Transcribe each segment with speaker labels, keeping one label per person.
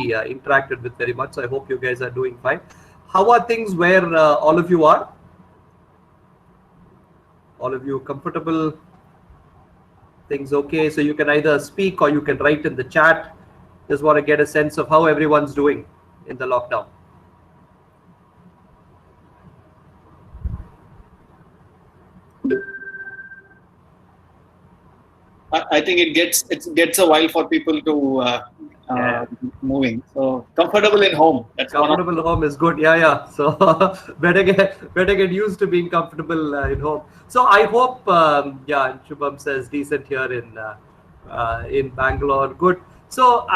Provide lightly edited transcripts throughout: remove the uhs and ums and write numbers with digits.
Speaker 1: interacted with very much. So I hope you guys are doing fine. How are things where all of you are? All of you comfortable? Things okay? So you can either speak or you can write in the chat. Just want to get a sense of how everyone's doing in the lockdown.
Speaker 2: I think it gets a while for people to moving. So comfortable in home.
Speaker 1: That's comfortable home is good. Yeah. So better get used to being comfortable in home. So I hope Shubham says decent here in Bangalore. Good. So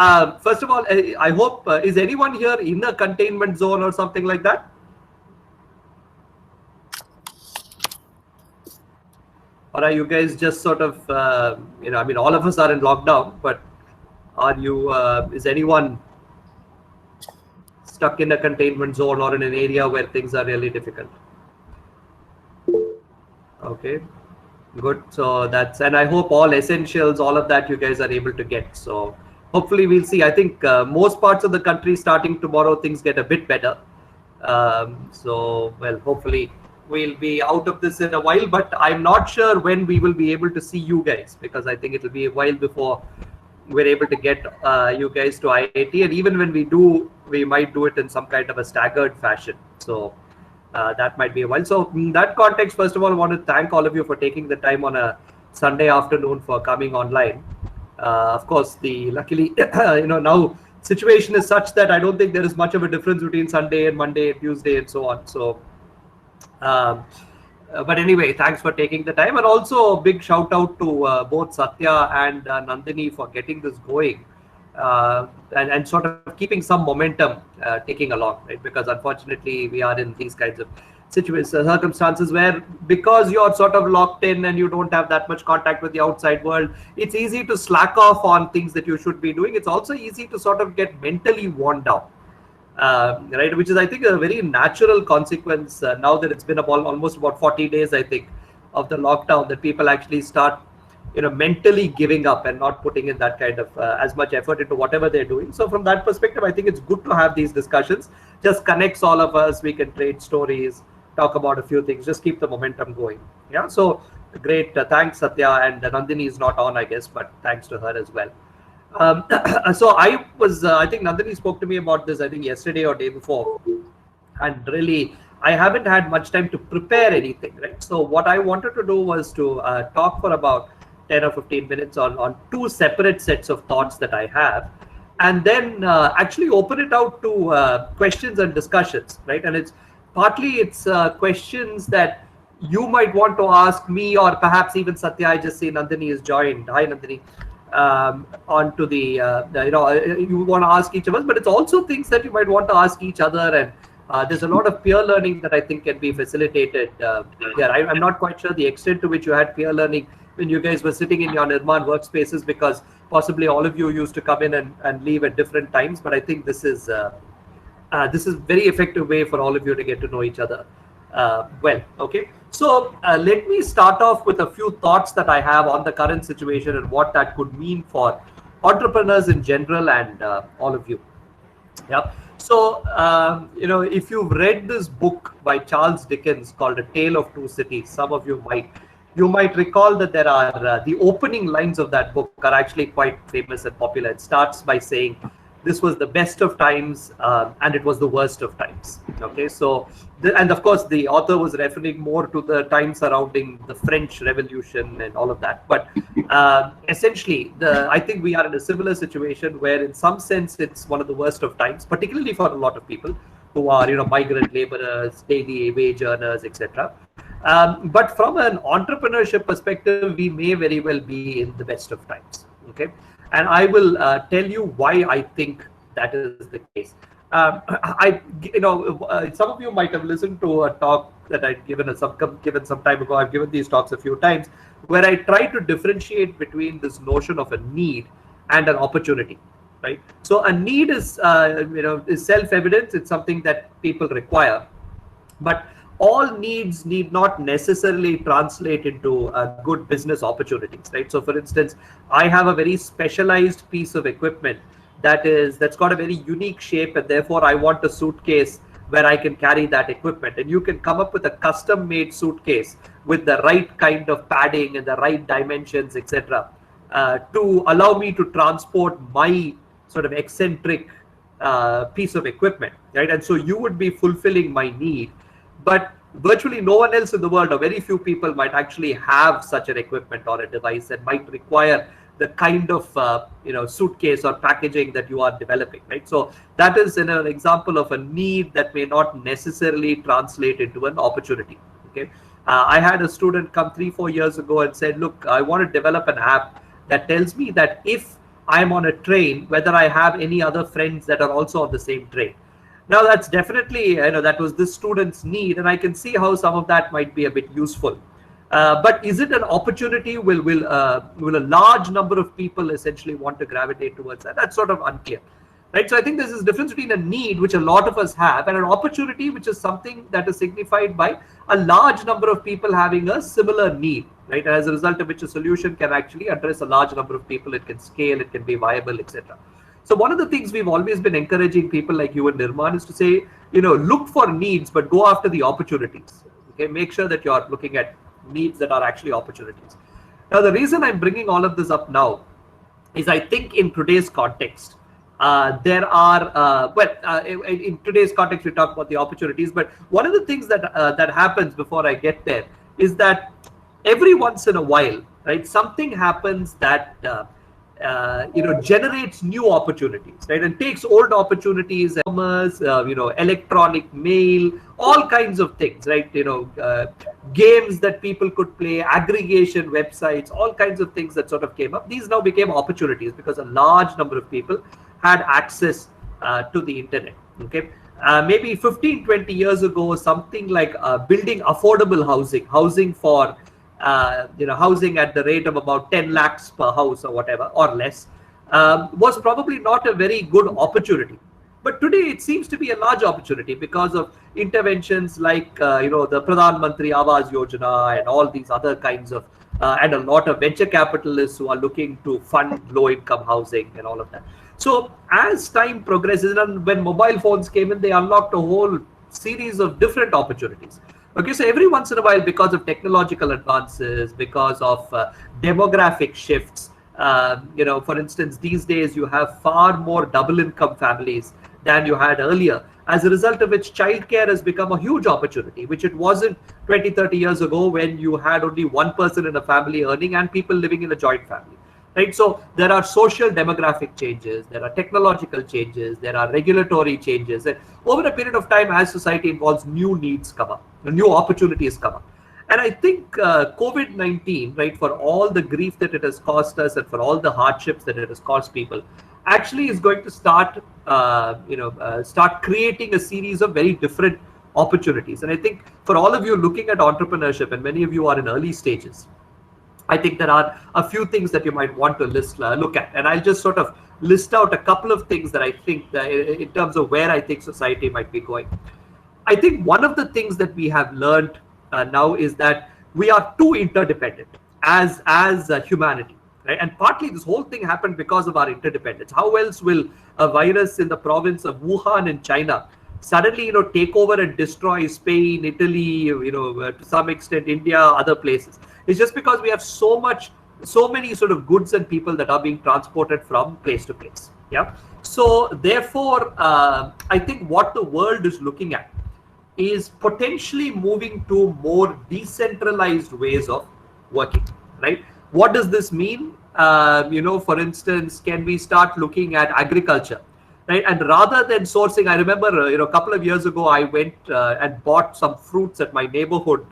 Speaker 1: first of all, I hope is anyone here in a containment zone or something like that? Or are you guys just sort of, I mean, all of us are in lockdown, but are you, is anyone stuck in a containment zone or in an area where things are really difficult? Okay, good. So and I hope all essentials, all of that you guys are able to get. So hopefully we'll see. I think most parts of the country starting tomorrow, things get a bit better. So, well, hopefully we'll be out of this in a while, but I'm not sure when we will be able to see you guys, because I think it'll be a while before we're able to get you guys to IIT, and even when we do, we might do it in some kind of a staggered fashion. So that might be a while. So in that context, first of all, I want to thank all of you for taking the time on a Sunday afternoon for coming online. Of course, luckily, now situation is such that I don't think there is much of a difference between Sunday and Monday and Tuesday and so on. So but anyway, thanks for taking the time, and also a big shout out to both Satya and Nandini for getting this going and sort of keeping some momentum ticking along, right? Because unfortunately we are in these kinds of circumstances where, because you're sort of locked in and you don't have that much contact with the outside world, it's easy to slack off on things that you should be doing. It's also easy to sort of get mentally worn down. Right, which is, I think, a very natural consequence now that it's been almost about 40 days, I think, of the lockdown, that people actually start, mentally giving up and not putting in that kind of as much effort into whatever they're doing. So from that perspective, I think it's good to have these discussions. Just connects all of us. We can trade stories, talk about a few things, just keep the momentum going. Yeah. So great. Thanks, Satya. And Nandini is not on, I guess, but thanks to her as well. So I think Nandini spoke to me about this, I think yesterday or day before, and really I haven't had much time to prepare anything, right? So what I wanted to do was to talk for about 10 or 15 minutes on two separate sets of thoughts that I have, and then actually open it out to questions and discussions, right? And it's questions that you might want to ask me, or perhaps even Satya. I just see Nandini is joined. Hi, Nandini. Onto the you want to ask each of us, but it's also things that you might want to ask each other, and there's a lot of peer learning that I think can be facilitated here. I'm not quite sure the extent to which you had peer learning when you guys were sitting in your Nirman workspaces, because possibly all of you used to come in and leave at different times, but I think this is very effective way for all of you to get to know each other well. Okay, so let me start off with a few thoughts that I have on the current situation and what that could mean for entrepreneurs in general and all of you. Yeah. So if you've read this book by Charles Dickens called A Tale of Two Cities, some of you might recall that there are the opening lines of that book are actually quite famous and popular. It starts by saying, "This was the best of times and it was the worst of times." Okay, so and of course the author was referring more to the time surrounding the French Revolution and all of that. But essentially, I think we are in a similar situation where, in some sense, it's one of the worst of times, particularly for a lot of people who are migrant laborers, daily wage earners, etc. But from an entrepreneurship perspective, we may very well be in the best of times. Okay. And I will tell you why I think that is the case. Some of you might have listened to a talk that I'd given some time ago. I've given these talks a few times, where I try to differentiate between this notion of a need and an opportunity, right? So a need is self-evident. It's something that people require, but all needs need not necessarily translate into good business opportunities, right? So for instance, I have a very specialized piece of equipment that's got a very unique shape, and therefore I want a suitcase where I can carry that equipment. And you can come up with a custom made suitcase with the right kind of padding and the right dimensions, etc., to allow me to transport my sort of eccentric piece of equipment, right? And so you would be fulfilling my need, but virtually no one else in the world, or very few people, might actually have such an equipment or a device that might require the kind of suitcase or packaging that you are developing, right? So that is an example of a need that may not necessarily translate into an opportunity. Okay, I had a student come 3-4 years ago and said, look, I want to develop an app that tells me that if I'm on a train, whether I have any other friends that are also on the same train. Now that's definitely, that was this student's need, and I can see how some of that might be a bit useful. But is it an opportunity? Will a large number of people essentially want to gravitate towards that? That's sort of unclear, right? So I think there's this difference between a need, which a lot of us have, and an opportunity, which is something that is signified by a large number of people having a similar need, right? And as a result of which a solution can actually address a large number of people. It can scale, it can be viable, etc. So one of the things we've always been encouraging people like you and Nirman is to say, look for needs, but go after the opportunities. Okay, make sure that you're looking at needs that are actually opportunities. Now, the reason I'm bringing all of this up now is I think in today's context, there are, in today's context, we talk about the opportunities, but one of the things that happens before I get there is that every once in a while, right, something happens that generates new opportunities, right, and takes old opportunities, commerce, electronic mail, all kinds of things, right, games that people could play, aggregation websites, all kinds of things that sort of came up. These now became opportunities because a large number of people had access to the internet. Okay, maybe 15-20 years ago, something like building affordable housing for housing at the rate of about 10 lakhs per house or whatever, or less, was probably not a very good opportunity. But today it seems to be a large opportunity because of interventions like, the Pradhan Mantri Awas Yojana and all these other kinds of, and a lot of venture capitalists who are looking to fund low-income housing and all of that. So as time progresses, and when mobile phones came in, they unlocked a whole series of different opportunities. Okay, so every once in a while, because of technological advances, because of demographic shifts, for instance, these days you have far more double income families than you had earlier, as a result of which childcare has become a huge opportunity, which it wasn't 20-30 years ago when you had only one person in a family earning and people living in a joint family. Right, so there are social demographic changes, there are technological changes, there are regulatory changes, and over a period of time, as society evolves, new needs come up, new opportunities come up. And I think COVID-19, right, for all the grief that it has caused us and for all the hardships that it has caused people, actually is going to start, start creating a series of very different opportunities. And I think for all of you looking at entrepreneurship, and many of you are in early stages, I think there are a few things that you might want to look at. And I'll just sort of list out a couple of things that I think that in terms of where I think society might be going. I think one of the things that we have learned now is that we are too interdependent as humanity. Right? And partly this whole thing happened because of our interdependence. How else will a virus in the province of Wuhan in China suddenly, take over and destroy Spain, Italy, to some extent India, other places? It's just because we have so many sort of goods and people that are being transported from place to place. Yeah. So therefore, I think what the world is looking at is potentially moving to more decentralized ways of working. Right. What does this mean? For instance, can we start looking at agriculture? Right, and rather than sourcing, I remember, a couple of years ago, I went and bought some fruits at my neighborhood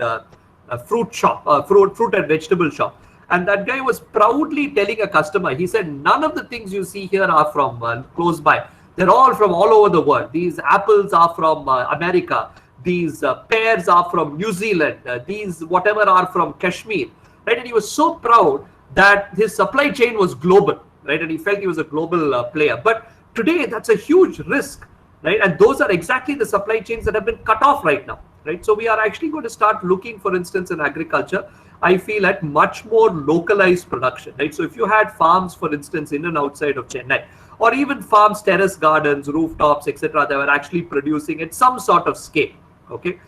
Speaker 1: fruit shop, fruit and vegetable shop. And that guy was proudly telling a customer, he said, none of the things you see here are from close by. They're all from all over the world. These apples are from America. These pears are from New Zealand. These whatever are from Kashmir. Right, and he was so proud that his supply chain was global. Right, and he felt he was a global player. But today, that's a huge risk, right? And those are exactly the supply chains that have been cut off right now, right? So we are actually going to start looking, for instance, in agriculture, I feel, at much more localized production, right? So if you had farms, for instance, in and outside of Chennai, or even farms, terrace gardens, rooftops, etc., that were actually producing at some sort of scale. Okay.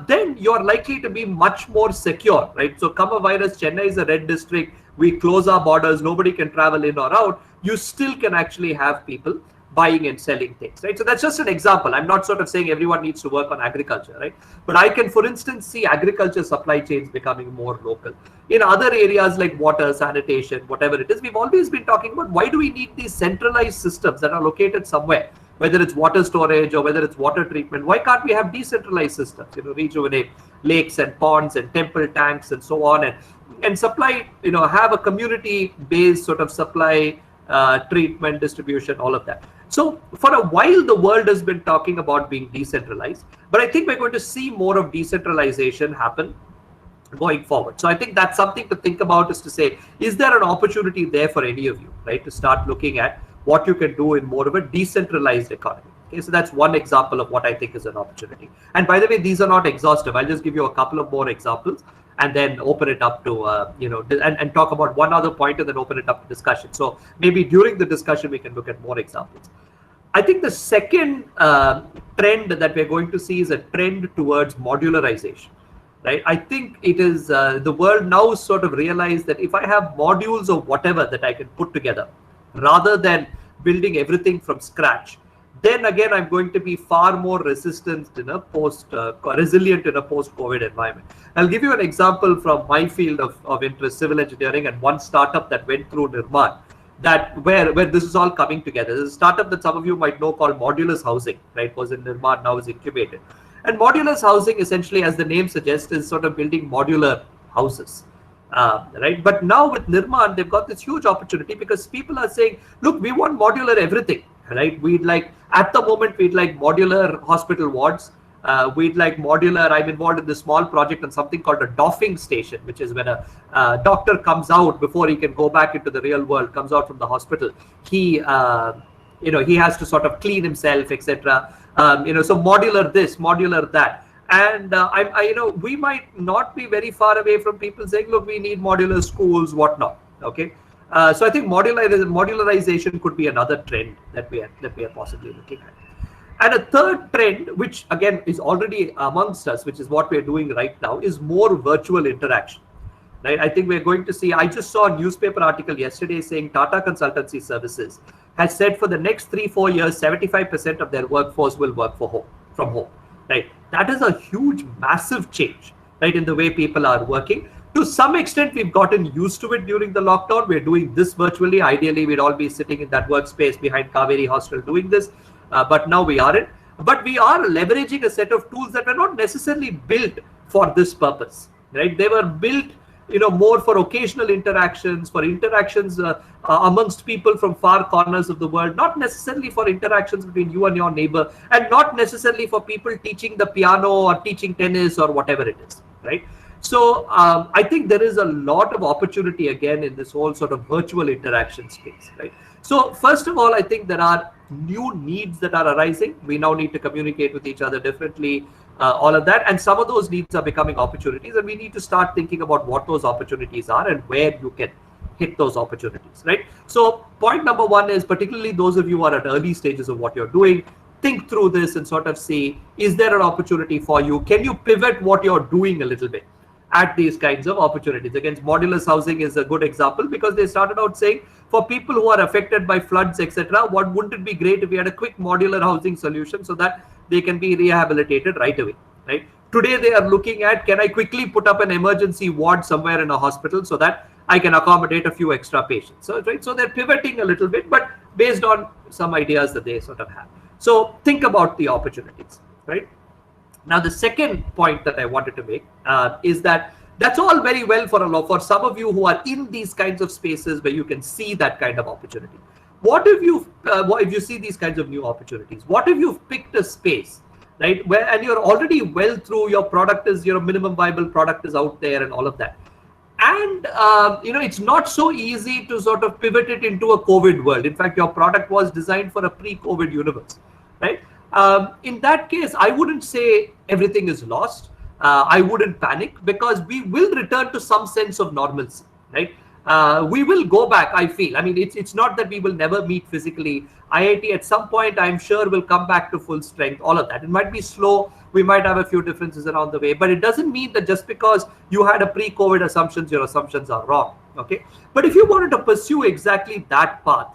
Speaker 1: Then you're likely to be much more secure, right? So come a virus, Chennai is a red district, we close our borders, nobody can travel in or out, you still can actually have people buying and selling things, right? So that's just an example. I'm not sort of saying everyone needs to work on agriculture, right? But I can, for instance, see agriculture supply chains becoming more local. In other areas like water, sanitation, whatever it is, we've always been talking about why do we need these centralized systems that are located somewhere, whether it's water storage or whether it's water treatment. Why can't we have decentralized systems, rejuvenate lakes and ponds and temple tanks and so on, and supply, have a community-based sort of supply, treatment, distribution, all of that. So for a while, the world has been talking about being decentralized, but I think we're going to see more of decentralization happen going forward. So I think that's something to think about, is to say, is there an opportunity there for any of you, right, to start looking at what you can do in more of a decentralized economy. Okay, so that's one example of what I think is an opportunity. And by the way, these are not exhaustive. I'll just give you a couple of more examples and then open it up to, and talk about one other point and then open it up to discussion. So maybe during the discussion, we can look at more examples. I think the second trend that we're going to see is a trend towards modularization, right? I think it is the world now sort of realized that if I have modules of whatever that I can put together, rather than building everything from scratch, then again, I'm going to be far more resistant in a resilient in a post-COVID environment. I'll give you an example from my field of interest, civil engineering, and one startup that went through Nirman, that where this is all coming together. There's a startup that some of you might know called Modulus Housing, right? Was in Nirman, now is incubated. And Modulus Housing, essentially, as the name suggests, is sort of building modular houses. Right, but now with Nirman, they've got this huge opportunity because people are saying, look, we want modular everything, right? At the moment, we'd like modular hospital wards. We'd like modular, I'm involved in this small project on something called a doffing station, which is when a doctor comes out before he can go back into the real world, comes out from the hospital. He has to sort of clean himself, etc. So modular this, modular that. And we might not be very far away from people saying, look, we need modular schools, whatnot. Okay, so I think modularization could be another trend that we are possibly looking at. And a third trend, which again is already amongst us, which is what we're doing right now, is more virtual interaction. Right? I think we're going to see. I just saw a newspaper article yesterday saying Tata Consultancy Services has said for the next 3-4 years, 75% of their workforce will work from home. Right, that is a huge, massive change, right, in the way people are working. To some extent, we've gotten used to it during the lockdown. We're doing this virtually. Ideally, we'd all be sitting in that workspace behind Kaveri Hostel doing this, but now we aren't. But we are leveraging a set of tools that were not necessarily built for this purpose, right? They were built, more for occasional interactions, for interactions amongst people from far corners of the world, not necessarily for interactions between you and your neighbor, and not necessarily for people teaching the piano or teaching tennis or whatever it is, right? So I think there is a lot of opportunity again in this whole sort of virtual interaction space, right? So first of all, I think there are new needs that are arising. We now need to communicate with each other differently, all of that. And some of those needs are becoming opportunities, and we need to start thinking about what those opportunities are and where you can hit those opportunities, right? So point number one is, particularly those of you who are at early stages of what you're doing, think through this and sort of see, is there an opportunity for you? Can you pivot what you're doing a little bit at these kinds of opportunities? Again, Modulus Housing is a good example because they started out saying, for people who are affected by floods, etc., wouldn't it be great if we had a quick modular housing solution so that they can be rehabilitated right away, right? Today, they are looking at, can I quickly put up an emergency ward somewhere in a hospital so that I can accommodate a few extra patients? So, right, so they're pivoting a little bit, but based on some ideas that they sort of have. So think about the opportunities, right? Now, the second point that I wanted to make is that that's all very well for some of you who are in these kinds of spaces where you can see that kind of opportunity. What if you see these kinds of new opportunities? What if you've picked a space, right, and you're already well through, your product is, your minimum viable product is out there and all of that. And, it's not so easy to sort of pivot it into a COVID world. In fact, your product was designed for a pre-COVID universe, right? In that case, I wouldn't say everything is lost. I wouldn't panic, because we will return to some sense of normalcy, right? We will go back, I feel. I mean, it's not that we will never meet physically. IIT at some point, I'm sure, will come back to full strength, all of that. It might be slow. We might have a few differences along the way, but it doesn't mean that just because you had a pre-COVID assumptions, your assumptions are wrong. Okay. But if you wanted to pursue exactly that path,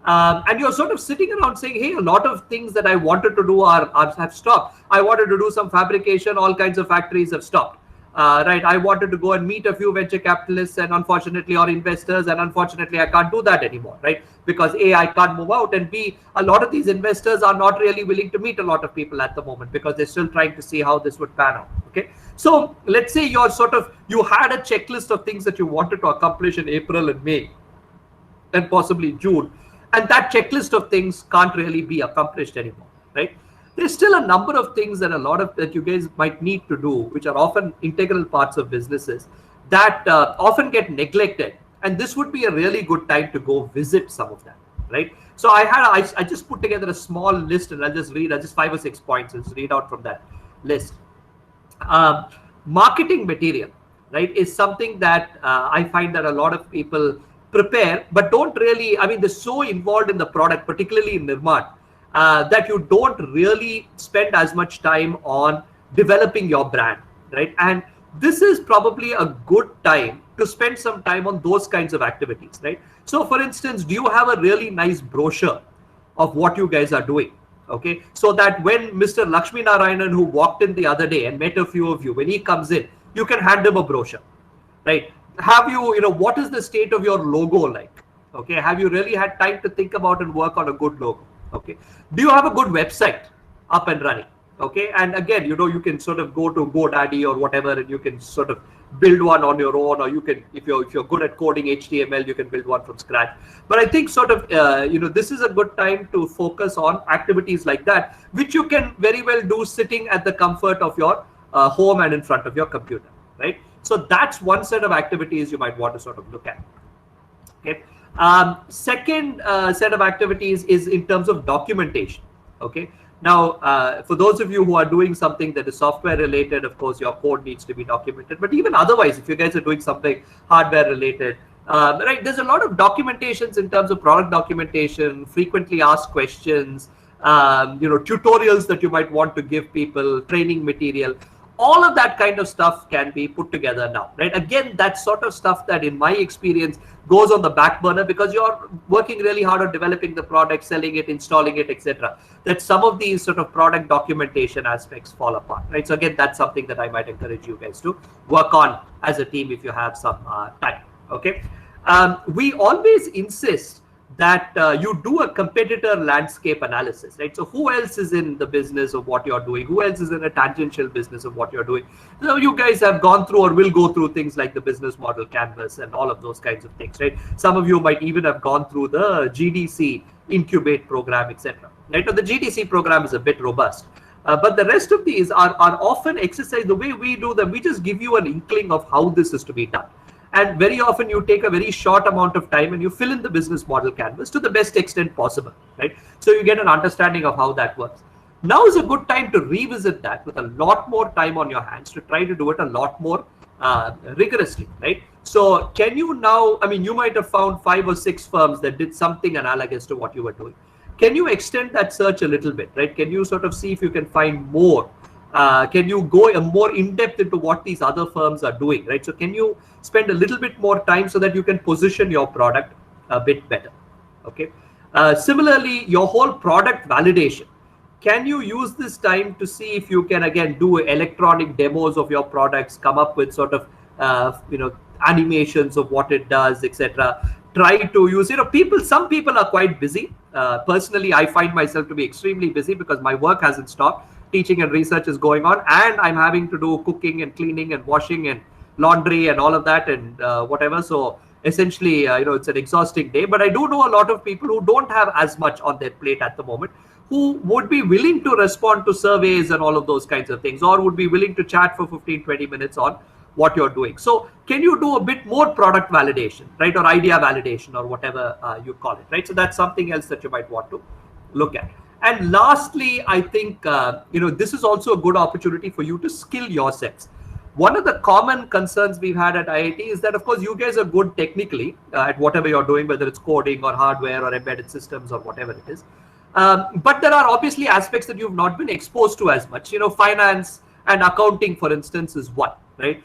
Speaker 1: and you're sort of sitting around saying, hey, a lot of things that I wanted to do have stopped. I wanted to do some fabrication, all kinds of factories have stopped. Right, I wanted to go and meet a few venture capitalists and unfortunately, or investors, and unfortunately I can't do that anymore, right? Because A, I can't move out, and B, a lot of these investors are not really willing to meet a lot of people at the moment because they're still trying to see how this would pan out. Okay, so let's say you had a checklist of things that you wanted to accomplish in April and May and possibly June, and that checklist of things can't really be accomplished anymore, right? There's still a number of things that you guys might need to do, which are often integral parts of businesses that often get neglected. And this would be a really good time to go visit some of them, right? So I just put together a small list, and I'll just 5 or 6 points. I'll just read out from that list. Marketing material, right, is something that I find that a lot of people prepare, but don't really, I mean, they're so involved in the product, particularly in Nirman, that you don't really spend as much time on developing your brand, right? And this is probably a good time to spend some time on those kinds of activities, right? So for instance, do you have a really nice brochure of what you guys are doing? Okay, so that when Mr. Lakshmi Narayanan, who walked in the other day and met a few of you, when he comes in, you can hand him a brochure, right? Have you, what is the state of your logo like? Okay, have you really had time to think about and work on a good logo? Okay, do you have a good website up and running? Okay, and again, you can sort of go to GoDaddy or whatever, and you can sort of build one on your own, or you can, if you're good at coding HTML, you can build one from scratch. But I think sort of this is a good time to focus on activities like that, which you can very well do sitting at the comfort of your home and in front of your computer, right? So that's one set of activities you might want to sort of look at. Okay. Second set of activities is in terms of documentation. Okay. Now, for those of you who are doing something that is software related, of course, your code needs to be documented. But even otherwise, if you guys are doing something hardware related, right, there's a lot of documentations in terms of product documentation, frequently asked questions, tutorials that you might want to give people, training material. All of that kind of stuff can be put together now, right? Again, that sort of stuff that in my experience goes on the back burner because you're working really hard on developing the product, selling it, installing it, etc. That some of these sort of product documentation aspects fall apart, right? So again, that's something that I might encourage you guys to work on as a team if you have some time, okay? We always insist that you do a competitor landscape analysis, right? So who else is in the business of what you're doing? Who else is in a tangential business of what you're doing? So you guys have gone through or will go through things like the business model canvas and all of those kinds of things, right? Some of you might even have gone through the GDC incubate program, etc. Right? Now the GDC program is a bit robust. But the rest of these are often exercised the way we do them. We just give you an inkling of how this is to be done. And very often you take a very short amount of time and you fill in the business model canvas to the best extent possible, right? So you get an understanding of how that works. Now is a good time to revisit that with a lot more time on your hands to try to do it a lot more rigorously, right? So can you now, I mean, you might have found 5 or 6 firms that did something analogous to what you were doing. Can you extend that search a little bit, right? Can you sort of see if you can find more? Can you go more in depth into what these other firms are doing, right? So can you spend a little bit more time so that you can position your product a bit better, okay? Similarly, your whole product validation. Can you use this time to see if you can, again, do electronic demos of your products, come up with sort of, animations of what it does, etc. Try to use, some people are quite busy. Personally, I find myself to be extremely busy because my work hasn't stopped. Teaching and research is going on, and I'm having to do cooking and cleaning and washing and laundry and all of that and whatever. So essentially, it's an exhausting day. But I do know a lot of people who don't have as much on their plate at the moment, who would be willing to respond to surveys and all of those kinds of things, or would be willing to chat for 15-20 minutes on what you're doing. So can you do a bit more product validation, right? Or idea validation or whatever you call it, right? So that's something else that you might want to look at. And lastly, I think, this is also a good opportunity for you to skill yourselves. one of the common concerns we've had at IIT is that, of course, you guys are good technically at whatever you're doing, whether it's coding or hardware or embedded systems or whatever it is. But there are obviously aspects that you've not been exposed to as much. Finance and accounting, for instance, is one, right?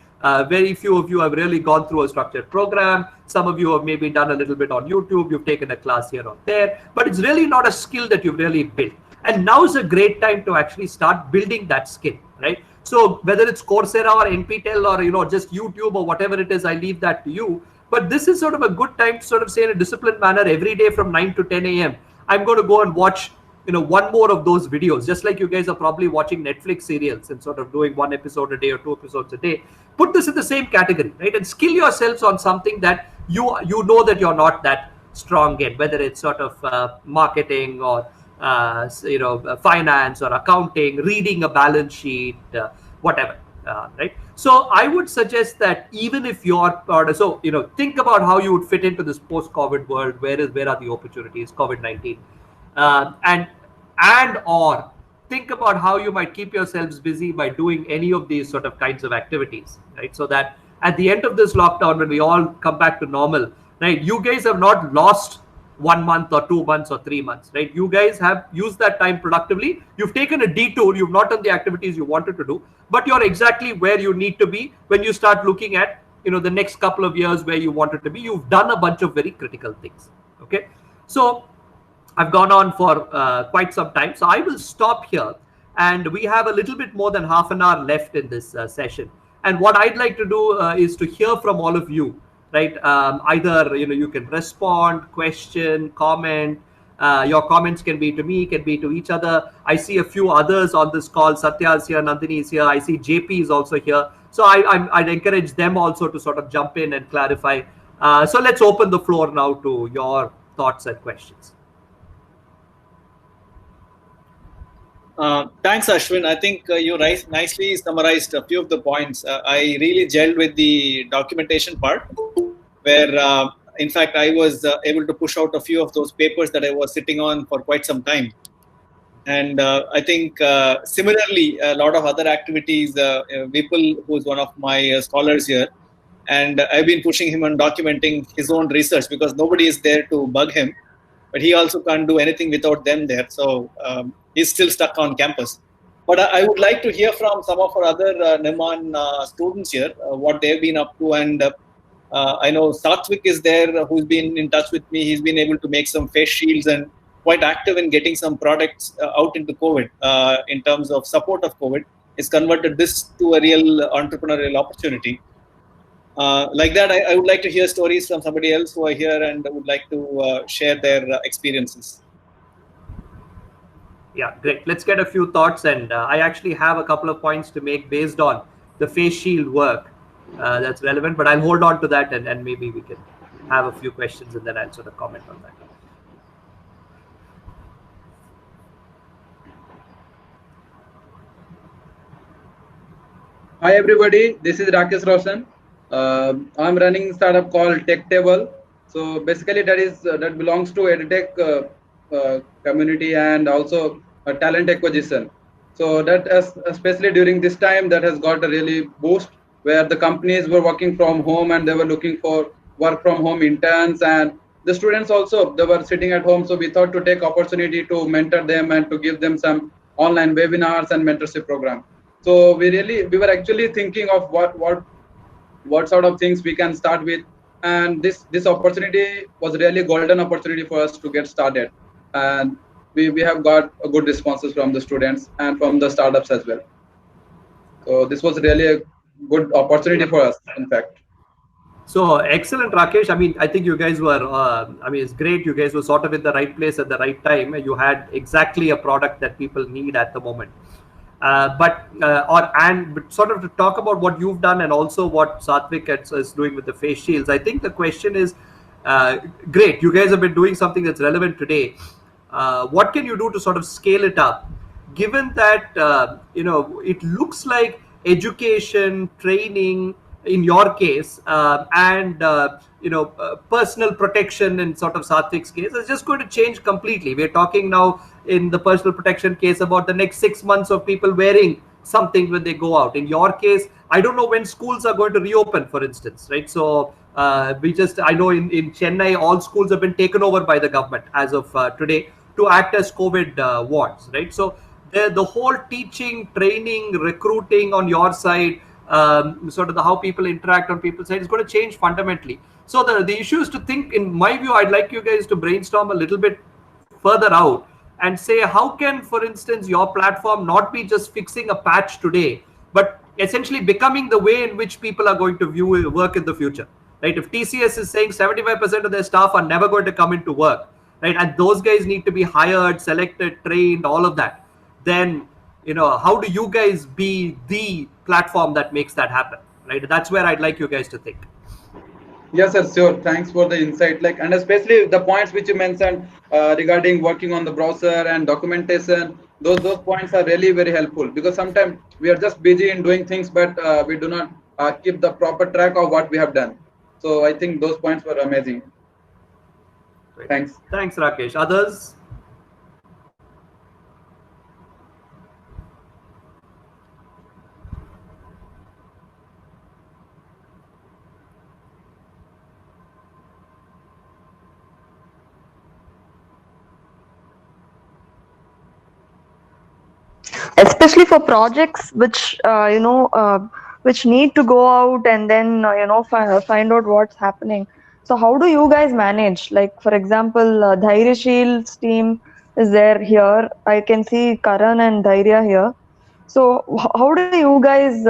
Speaker 1: Very few of you have really gone through a structured program. Some of you have maybe done a little bit on YouTube. You've taken a class here or there, but it's really not a skill that you've really built. And now is a great time to actually start building that skill, right? So whether it's Coursera or NPTEL or just YouTube or whatever it is, I leave that to you. But this is sort of a good time to sort of say in a disciplined manner every day from 9 to 10 a.m. I'm going to go and watch one more of those videos, just like you guys are probably watching Netflix serials and sort of doing one episode a day or 2 episodes a day. Put this in the same category, right? And skill yourselves on something that you know that you're not that strong in, whether it's sort of marketing or finance or accounting, reading a balance sheet, whatever, right? So I would suggest that even if you're think about how you would fit into this post-COVID world. Where are the opportunities? COVID-19. Or think about how you might keep yourselves busy by doing any of these sort of kinds of activities, right? So that at the end of this lockdown, when we all come back to normal, right, you guys have not lost 1 month or 2 months or 3 months, right? You guys have used that time productively. You've taken a detour. You've not done the activities you wanted to do, but you're exactly where you need to be when you start looking at, the next couple of years where you wanted to be. You've done a bunch of very critical things. Okay. So I've gone on for quite some time. So I will stop here, and we have a little bit more than half an hour left in this session. And what I'd like to do is to hear from all of you, right? Either, you can respond, question, comment. Your comments can be to me, can be to each other. I see a few others on this call. Satya is here, Nandini is here. I see JP is also here. So I'd encourage them also to sort of jump in and clarify. So let's open the floor now to your thoughts and questions.
Speaker 2: Thanks, Ashwin. I think you nicely summarized a few of the points. I really gelled with the documentation part, where in fact I was able to push out a few of those papers that I was sitting on for quite some time. And I think similarly, a lot of other activities, Vipul, who's one of my scholars here, and I've been pushing him on documenting his own research because nobody is there to bug him, but he also can't do anything without them there. So he's still stuck on campus. But I would like to hear from some of our other Niman students here, what they've been up to. And I know Satvik is there, who's been in touch with me. He's been able to make some face shields and quite active in getting some products out into COVID in terms of support of COVID. He's converted this to a real entrepreneurial opportunity. Like that, I would like to hear stories from somebody else who are here and would like to share their experiences.
Speaker 1: Yeah, great. Let's get a few thoughts. And I actually have a couple of points to make based on the face shield work that's relevant, but I'll hold on to that and maybe we can have a few questions and then I'll sort of comment on that.
Speaker 3: Hi everybody, this is Rakesh Roshan. I'm running startup called TechTable. So basically that belongs to EdTech community and also a talent acquisition. So that especially during this time, that has got a really boost where the companies were working from home and they were looking for work from home interns, and the students also, they were sitting at home. So we thought to take opportunity to mentor them and to give them some online webinars and mentorship program. So we were actually thinking of what sort of things we can start with, and this opportunity was really golden opportunity for us to get started, and we have got a good responses from the students and from the startups as well. So this was really a good opportunity for us, in fact.
Speaker 1: So excellent, Rakesh. I mean, I think you guys were, it's great. You guys were sort of in the right place at the right time. You had exactly a product that people need at the moment. But sort of to talk about what you've done and also what Satvik is doing with the face shields, I think the question is, great, you guys have been doing something that's relevant today. What can you do to sort of scale it up, given that, it looks like education, training, in your case, and personal protection in sort of Satvik's case is just going to change completely. We're talking now in the personal protection case about the next 6 months of people wearing something when they go out. In your case, I don't know when schools are going to reopen, for instance, right? So I know in Chennai, all schools have been taken over by the government as of today to act as COVID wards, right? So the whole teaching, training, recruiting on your side, sort of how people interact on people's side is going to change fundamentally. So the issue is to think, in my view, I'd like you guys to brainstorm a little bit further out and say, how can, for instance, your platform not be just fixing a patch today, but essentially becoming the way in which people are going to view work in the future, right? If TCS is saying 75% of their staff are never going to come into work, right, and those guys need to be hired, selected, trained, all of that, then, how do you guys be the platform that makes that happen, right? That's where I'd like you guys to think.
Speaker 3: Yes, sir, sure. Thanks for the insight. And especially the points which you mentioned regarding working on the browser and documentation, those points are really very helpful, because sometimes we are just busy in doing things, but we do not keep the proper track of what we have done. So I think those points were amazing.
Speaker 1: Great.
Speaker 3: Thanks.
Speaker 1: Thanks, Rakesh. Others?
Speaker 4: Especially for projects which which need to go out and then find out what's happening. So how do you guys manage? Like, for example, Dhairya Shield's team is there here. I can see Karan and Dhairya here. So how do you guys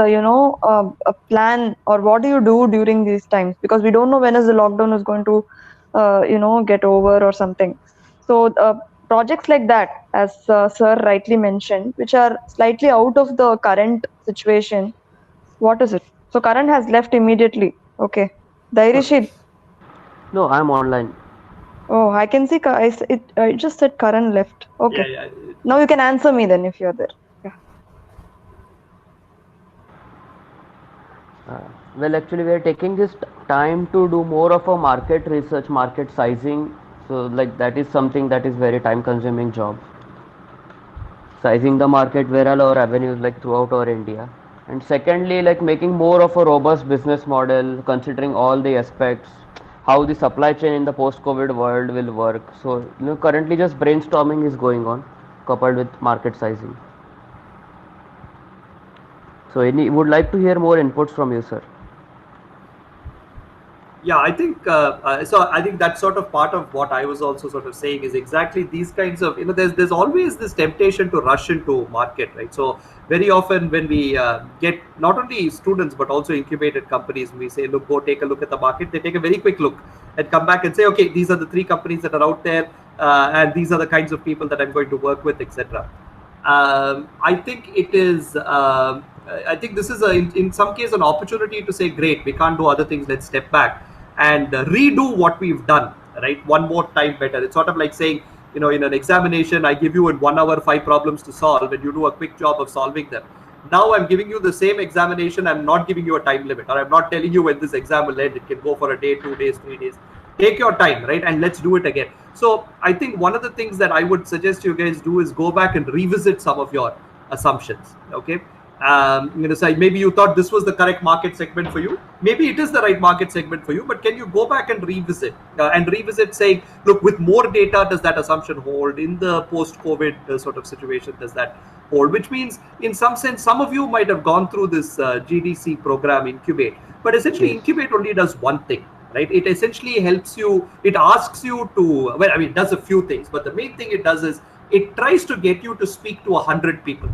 Speaker 4: plan, or what do you do during these times? Because we don't know when is the lockdown is going to get over or something. So projects like that, as sir rightly mentioned, which are slightly out of the current situation, what is it? So Karan has left immediately. Okay. Dhairya Shield.
Speaker 5: No, I'm online.
Speaker 4: Oh, I can see. I just said Karan left. Okay.
Speaker 1: Yeah.
Speaker 4: Now you can answer me then if you're there.
Speaker 5: Well, actually, we are taking this time to do more of a market research, market sizing. So, that is something that is very time-consuming job. Sizing the market, where are our avenues throughout our India. And secondly, making more of a robust business model, considering all the aspects, how the supply chain in the post-COVID world will work. So, currently just brainstorming is going on, coupled with market sizing. So, would like to hear more inputs from you, sir.
Speaker 1: Yeah, I think so. I think that's sort of part of what I was also sort of saying is exactly these kinds of, there's always this temptation to rush into market, right? So very often when we get not only students but also incubated companies, we say, look, go take a look at the market. They take a very quick look and come back and say, okay, these are the 3 companies that are out there, and these are the kinds of people that I'm going to work with, etc. I think it is. I think this is in some case an opportunity to say, great, we can't do other things. Let's step back and redo what we've done, right? One more time better. It's sort of like saying, in an examination, I give you in 1 hour 5 problems to solve, and you do a quick job of solving them. Now I'm giving you the same examination. I'm not giving you a time limit, or I'm not telling you when this exam will end. It can go for a day, 2 days, 3 days. Take your time, right? And let's do it again. So I think one of the things that I would suggest you guys do is go back and revisit some of your assumptions. Okay. So maybe you thought this was the correct market segment for you. Maybe it is the right market segment for you, but can you go back and revisit saying, look, with more data, does that assumption hold? In the post-COVID sort of situation, does that hold? Which means, in some sense, some of you might have gone through this GDC program, Incubate, but essentially Incubate only does one thing, right? It essentially helps you, it asks you to, it does a few things, but the main thing it does is it tries to get you to speak to 100 people.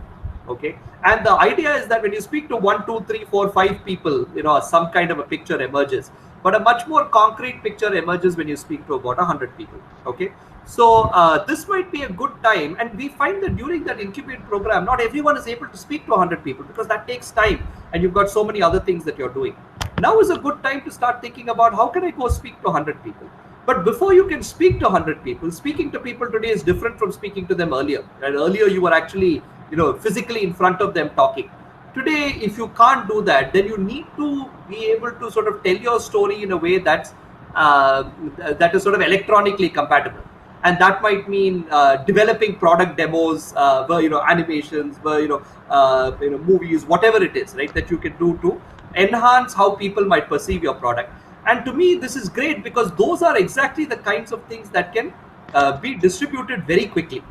Speaker 1: Okay, and the idea is that when you speak to 1, 2, 3, 4, 5 people, some kind of a picture emerges, but a much more concrete picture emerges when you speak to about 100 people. Okay, so this might be a good time, and we find that during that Incubate program, not everyone is able to speak to 100 people because that takes time, and you've got so many other things that you're doing. Now is a good time to start thinking about, how can I go speak to 100 people? But before you can speak to 100 people, speaking to people today is different from speaking to them earlier. And earlier you were actually, physically in front of them talking. Today, if you can't do that, then you need to be able to sort of tell your story in a way that is sort of electronically compatible. and that might mean developing product demos, animations, movies, whatever it is, right, that you can do to enhance how people might perceive your product. And to me, this is great because those are exactly the kinds of things that can be distributed very quickly.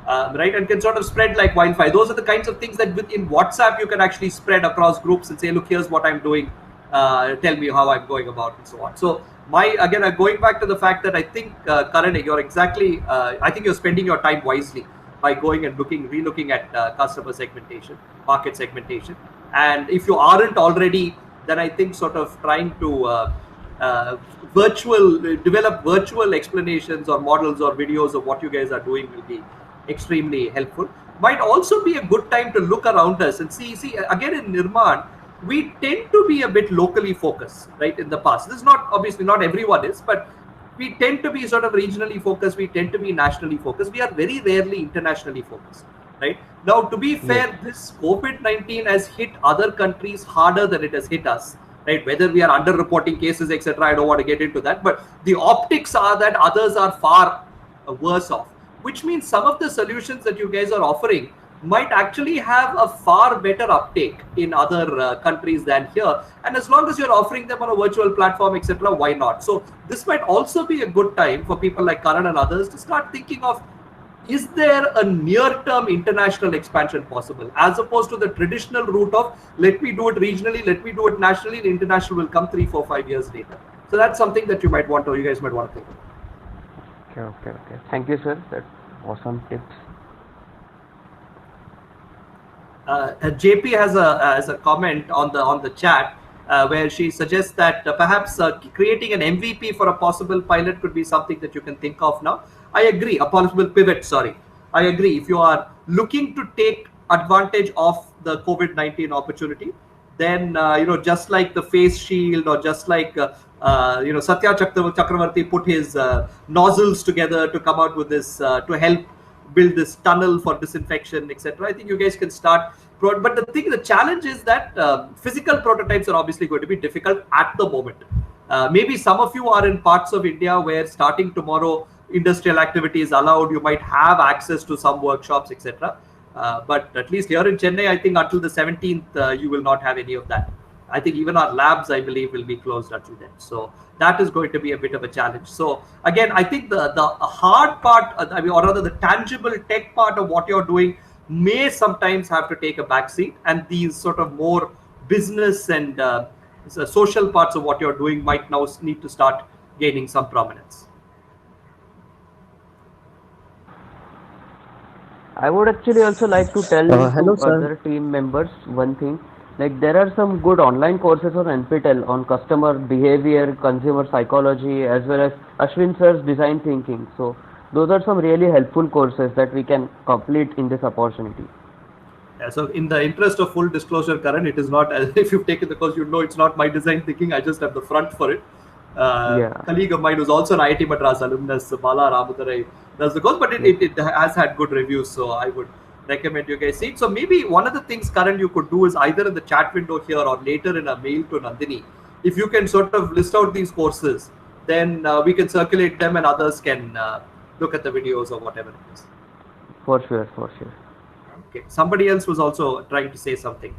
Speaker 1: Right, and can sort of spread like wildfire. Those are the kinds of things that within WhatsApp you can actually spread across groups and say, look, here's what I'm doing. Tell me how I'm going about, and so on. So I'm going back to the fact that I think, Karan, you're exactly, I think you're spending your time wisely by going and relooking at customer segmentation, market segmentation. And if you aren't already, then I think sort of trying to develop virtual explanations or models or videos of what you guys are doing will be extremely helpful. Might also be a good time to look around us and see again in Nirman, we tend to be a bit locally focused, right? In the past, this is not, obviously not everyone is, but we tend to be sort of regionally focused. We tend to be nationally focused. We are very rarely internationally focused, right? Now, to be fair, this COVID-19 has hit other countries harder than it has hit us, right? Whether we are under-reporting cases, etc., I don't want to get into that, but the optics are that others are far worse off, which means some of the solutions that you guys are offering might actually have a far better uptake in other countries than here. And as long as you're offering them on a virtual platform, etc., why not? So this might also be a good time for people like Karan and others to start thinking of, is there a near-term international expansion possible, as opposed to the traditional route of, let me do it regionally, let me do it nationally, the international will come 3, 4, 5 years later. So that's something that you guys might want to think of.
Speaker 5: Okay. Thank you, sir. That's awesome tips.
Speaker 1: JP has a comment on the chat where she suggests that perhaps creating an MVP for a possible pilot could be something that you can think of now. I agree. A possible pivot. Sorry, I agree. If you are looking to take advantage of the COVID-19 opportunity, then just like the face shield, or just like Satya Chakravarti put his nozzles together to come out with this to help build this tunnel for disinfection, etc. I think you guys can start. But the challenge is that physical prototypes are obviously going to be difficult at the moment. Maybe some of you are in parts of India where starting tomorrow industrial activity is allowed. You might have access to some workshops, etc. But at least here in Chennai, I think until the 17th, you will not have any of that. I think even our labs, I believe, will be closed until then. So that is going to be a bit of a challenge. So again, I think the hard part, or rather the tangible tech part of what you're doing may sometimes have to take a backseat, and these sort of more business and social parts of what you're doing might now need to start gaining some prominence.
Speaker 5: I would actually also like to tell other team members one thing. Like, there are some good online courses on NPTEL on customer behavior, consumer psychology, as well as Ashwin sir's design thinking. So those are some really helpful courses that we can complete in this opportunity.
Speaker 1: Yeah, so in the interest of full disclosure, Karan, it is not, if you've taken the course, it's not my design thinking. I just have the front for it. Colleague of mine who's also an IIT Madras alumnus, Bala Ramudarai, does the course, but it has had good reviews. So I would recommend you guys see it. So maybe one of the things, Karan, you could do is either in the chat window here or later in a mail to Nandini, if you can sort of list out these courses, then we can circulate them and others can look at the videos or whatever it is.
Speaker 5: For sure.
Speaker 1: Okay. Somebody else was also trying to say something.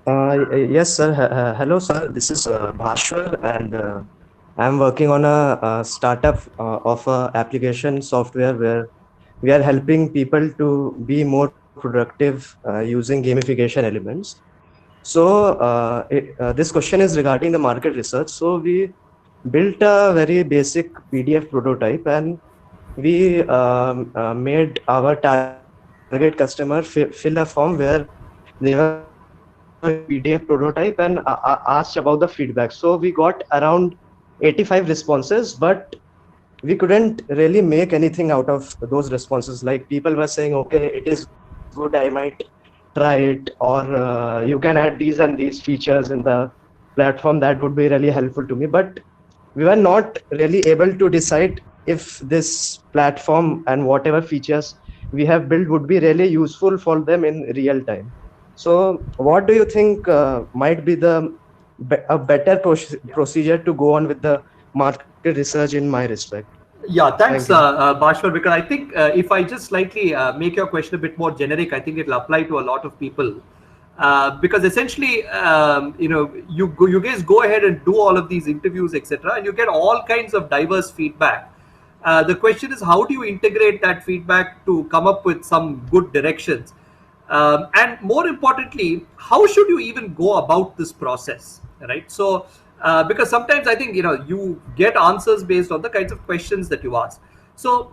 Speaker 6: Yes, sir. Hello, sir. This is Bhashwar, and I'm working on a startup of a application software where we are helping people to be more productive using gamification elements. So this question is regarding the market research. So we built a very basic PDF prototype, and we made our target customer fill a form where they were PDF prototype and asked about the feedback. So we got around 85 responses, but we couldn't really make anything out of those responses. Like, people were saying, okay, it is good, I might try it, or you can add these and these features in the platform, that would be really helpful to me. But we were not really able to decide if this platform and whatever features we have built would be really useful for them in real time. So what do you think might be a better procedure to go on with the market research in my respect.
Speaker 1: Yeah, thanks,
Speaker 6: Thank you.
Speaker 1: Bhashwar, because I think if I just slightly make your question a bit more generic, I think it'll apply to a lot of people. Because essentially, you guys go ahead and do all of these interviews, etc., and you get all kinds of diverse feedback. The question is, how do you integrate that feedback to come up with some good directions? And more importantly, how should you even go about this process, right? So, because sometimes I think you get answers based on the kinds of questions that you ask. So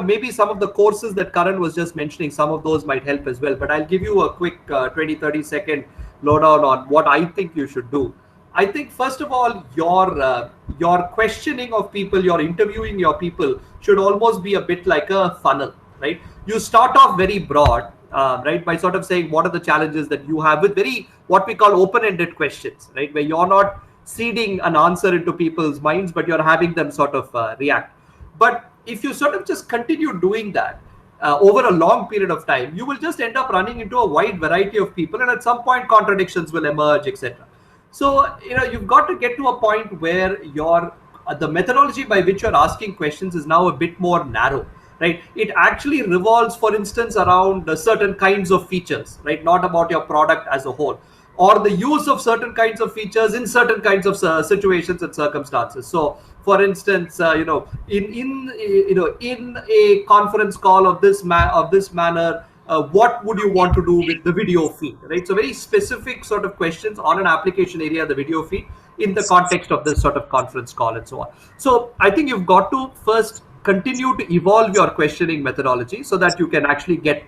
Speaker 1: maybe some of the courses that Karan was just mentioning, some of those might help as well. But I'll give you a quick 20-30 second lowdown on what I think you should do. I think first of all, your questioning of people, your interviewing your people should almost be a bit like a funnel, right? You start off very broad, right, by sort of saying what are the challenges that you have with very what we call open-ended questions, right, where you're not seeding an answer into people's minds, but you're having them sort of react. But if you sort of just continue doing that over a long period of time, you will just end up running into a wide variety of people, and at some point contradictions will emerge, etc. So you've got to get to a point where the methodology by which you're asking questions is now a bit more narrow, right? It actually revolves, for instance, around certain kinds of features, right? Not about your product as a whole, or the use of certain kinds of features in certain kinds of situations and circumstances. So, for instance, in a conference call of this manner, what would you want to do with the video feed, right? So very specific sort of questions on an application area, the video feed, in the context of this sort of conference call and so on. So I think you've got to first continue to evolve your questioning methodology so that you can actually get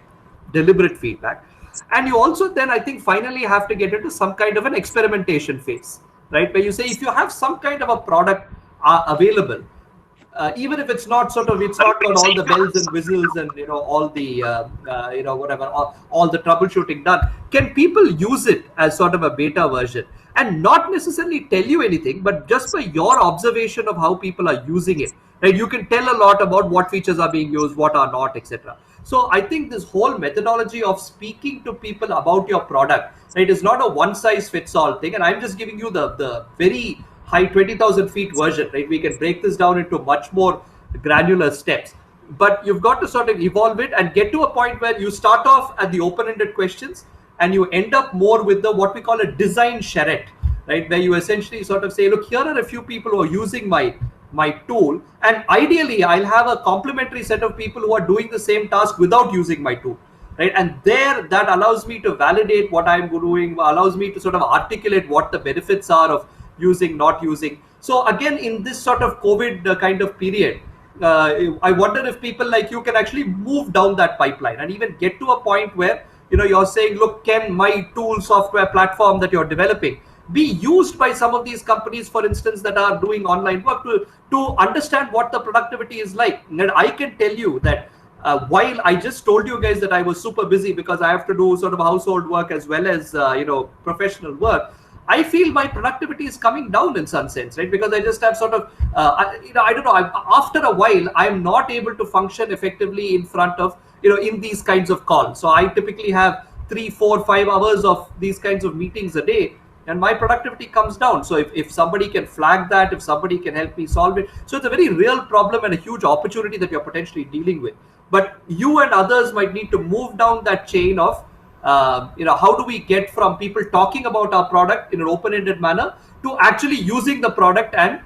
Speaker 1: deliberate feedback. And you also then, I think, finally have to get into some kind of an experimentation phase, right? Where you say, if you have some kind of a product available, even if it's not got all the bells and whistles and all the all the troubleshooting done, can people use it as sort of a beta version and not necessarily tell you anything, but just by your observation of how people are using it, right? You can tell a lot about what features are being used, what are not, etc. So I think this whole methodology of speaking to people about your product, right, is not a one size fits all thing. And I'm just giving you the very high 20,000 feet version, right? We can break this down into much more granular steps, but you've got to sort of evolve it and get to a point where you start off at the open-ended questions and you end up more with the what we call a design charrette, right? Where you essentially sort of say, look, here are a few people who are using my tool, and ideally I'll have a complementary set of people who are doing the same task without using my tool, right? And there, that allows me to validate what I'm doing, allows me to sort of articulate what the benefits are of using, not using. So again, in this sort of COVID kind of period, I wonder if people like you can actually move down that pipeline and even get to a point where you're saying, look, can my tool software platform that you're developing be used by some of these companies, for instance, that are doing online work to understand what the productivity is like. And I can tell you that while I just told you guys that I was super busy because I have to do sort of household work as well as professional work, I feel my productivity is coming down in some sense, right? Because I just have sort of, I don't know, after a while, I'm not able to function effectively in front of, in these kinds of calls. So I typically have 3, 4, 5 hours of these kinds of meetings a day, and my productivity comes down. So if somebody can flag that, if somebody can help me solve it. So it's a very real problem and a huge opportunity that you're potentially dealing with. But you and others might need to move down that chain of, how do we get from people talking about our product in an open-ended manner to actually using the product and